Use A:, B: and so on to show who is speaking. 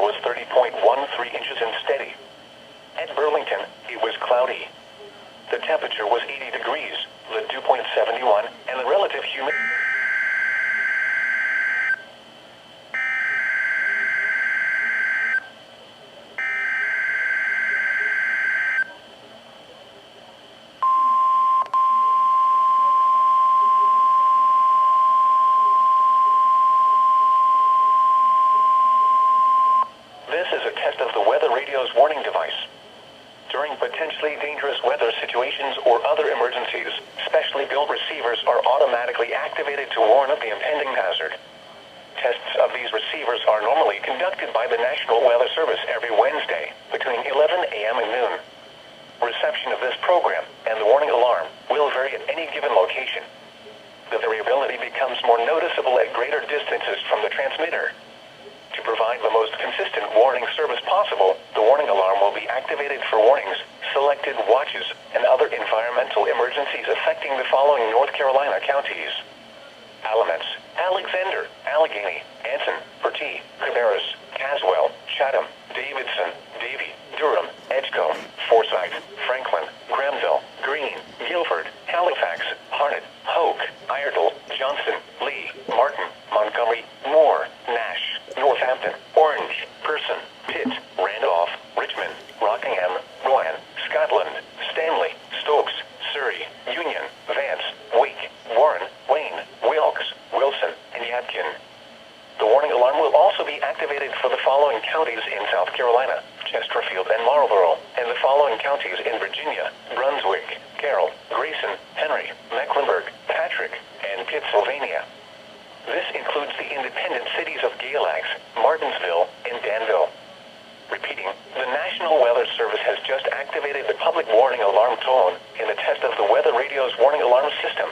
A: was 30.13 inches and steady. At Burlington, it was cloudy. The temperature was 80 degrees, the dew point 71, and the relative humidity. This is a test of the weather radio's warning device. During potentially dangerous weather situations or other emergencies, specially built receivers are automatically activated to warn of the impending hazard. Tests of these receivers are normally conducted by the National Weather Service every Wednesday between 11 a.m. and noon. Reception of this program and the warning alarm will vary at any given location. The variability becomes more noticeable at greater distances from the transmitter. To provide the most consistent warning service possible, the warning alarm will be activated for warnings, selected watches, and other environmental emergencies affecting the following North Carolina counties: Alamance, Alexander, Allegheny, Anson, Bertie, Cabarrus, Caswell, Chatham, Davidson, Davie, Durham, Edgecombe, Forsyth, Franklin, Granville, Greene, Guilford, Halifax, Harnett, Hoke, Iredell, Johnston, Lee, Martin, Montgomery, Moore, Nash, Northampton, Orange, Person, Pitt, Randolph, Richmond, Rockingham, Rowan, Scotland, Stanley, Stokes, Surrey, Union, Vance, Wake, Warren, Wayne, Wilkes, Wilson, and Yadkin. The warning alarm will also be activated for the following counties in South Carolina: Chesterfield and Marlborough, and the following counties in Virginia: Brunswick, Carroll, Grayson, Henry, Mecklenburg, Patrick, and Pittsylvania. This includes the independent cities of Galax, Martinsville, and Danville. Repeating, the National Weather Service has just activated the public warning alarm tone in the test of the weather radio's warning alarm system.